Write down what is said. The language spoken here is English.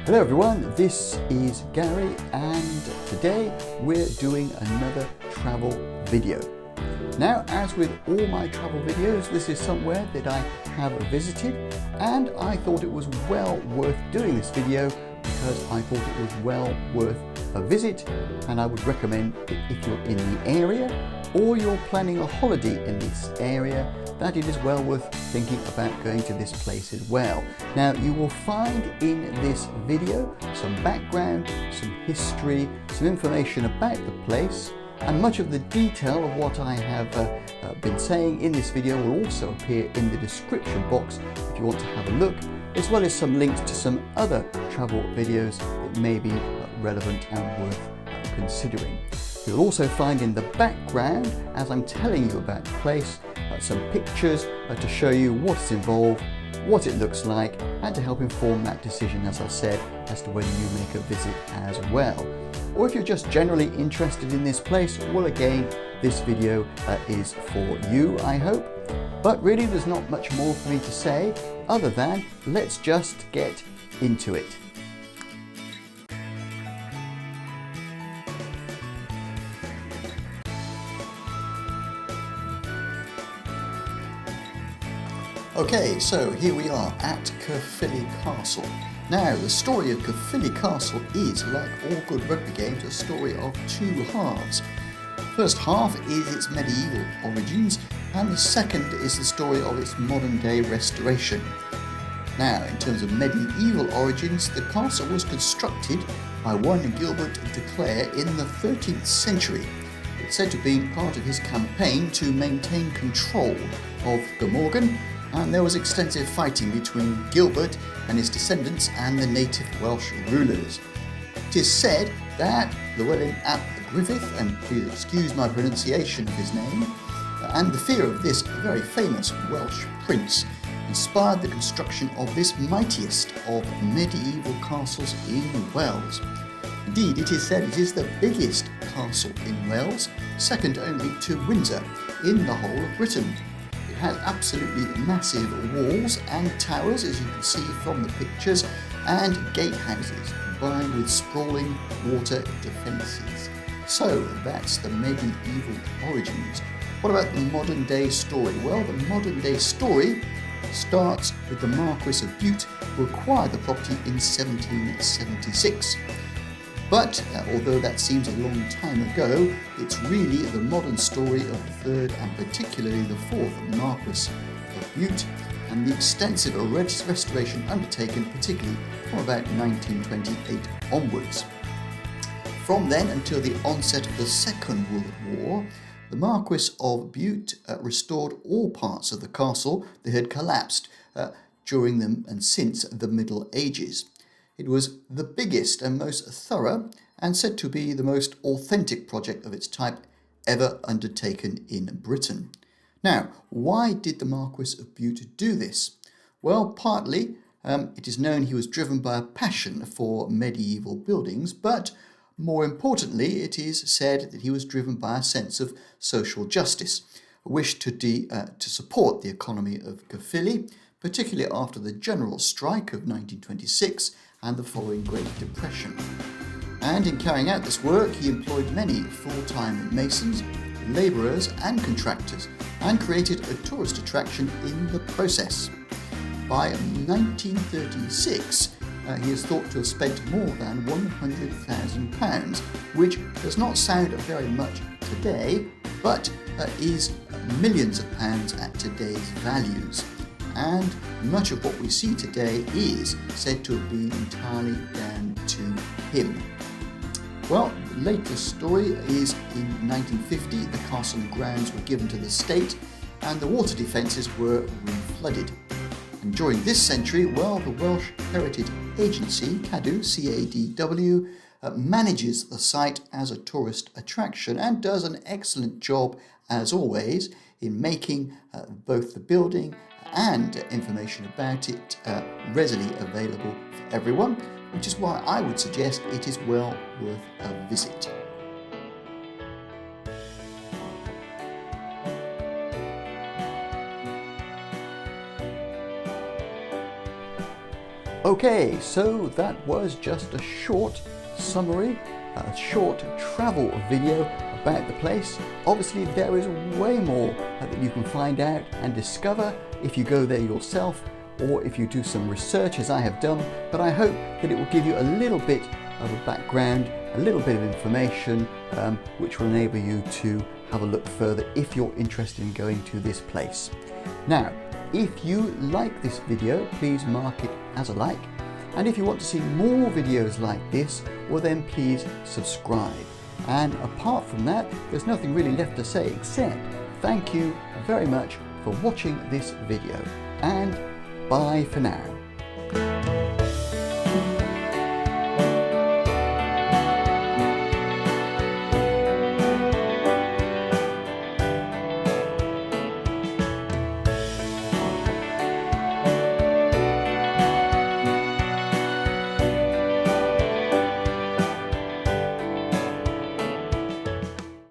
Hello everyone, this is Gary and today we're doing another travel video. Now, as with all my travel videos, this is somewhere that I have visited and I thought it was well worth doing this video because I thought it was well worth a visit, and I would recommend that if you're in the area or you're planning a holiday in this area, that it is well worth thinking about going to this place as well. Now, you will find in this video some background, some history, some information about the place, and much of the detail of what I have been saying in this video will also appear in the description box if you want to have a look, as well as some links to some other travel videos that may be relevant and worth considering. You'll also find in the background, as I'm telling you about the place, some pictures to show you what's involved, what it looks like, and to help inform that decision, as I said, as to whether you make a visit as well. Or if you're just generally interested in this place, well, again, this video is for you, I hope. But really, there's not much more for me to say other than let's just get into it. Okay, so here we are at Caerphilly Castle. Now, the story of Caerphilly Castle is, like all good rugby games, a story of two halves. The first half is its medieval origins, and the second is the story of its modern day restoration. Now, in terms of medieval origins, the castle was constructed by one Gilbert de Clare in the 13th century. It's said to have been part of his campaign to maintain control of Glamorgan, and there was extensive fighting between Gilbert and his descendants and the native Welsh rulers. It is said that Llywelyn ap Gruffydd, and please excuse my pronunciation of his name, and the fear of this very famous Welsh prince inspired the construction of this mightiest of medieval castles in Wales. Indeed, it is said it is the biggest castle in Wales, second only to Windsor in the whole of Britain. It has absolutely massive walls and towers, as you can see from the pictures, and gatehouses combined with sprawling water defences. So that's the medieval origins. What about the modern day story? Well, the modern day story starts with the Marquesses of Bute, who acquired the property in 1776. But although that seems a long time ago, it's really the modern story of the third and particularly the fourth Marquess of Bute, and the extensive restoration undertaken particularly from about 1928 onwards. From then until the onset of the Second World War, the Marquess of Bute restored all parts of the castle that had collapsed during them and since the Middle Ages. It was the biggest and most thorough, and said to be the most authentic project of its type ever undertaken in Britain. Now, why did the Marquess of Bute do this? Well, partly it is known he was driven by a passion for medieval buildings, but more importantly, it is said that he was driven by a sense of social justice, a wish to support the economy of Caerphilly, particularly after the general strike of 1926 and the following Great Depression. And in carrying out this work, he employed many full-time masons, labourers and contractors, and created a tourist attraction in the process. By 1936, he is thought to have spent more than £100,000, which does not sound very much today, but is millions of pounds at today's values. And much of what we see today is said to have been entirely down to him. Well, the latest story is in 1950, the castle and grounds were given to the state and the water defences were re-flooded. And during this century, well, the Welsh Heritage Agency, CADW, C-A-D-W, manages the site as a tourist attraction and does an excellent job, as always, in making both the building and information about it readily available for everyone, which is why I would suggest it is well worth a visit. Okay, so that was just a short summary, a short travel video about the place. Obviously there is way more that you can find out and discover if you go there yourself or if you do some research as I have done, but I hope that it will give you a little bit of a background, a little bit of information which will enable you to have a look further if you're interested in going to this place. Now, if you like this video, please mark it as a like, and if you want to see more videos like this, well then please subscribe. And apart from that, there's nothing really left to say except thank you very much for watching this video, and bye for now.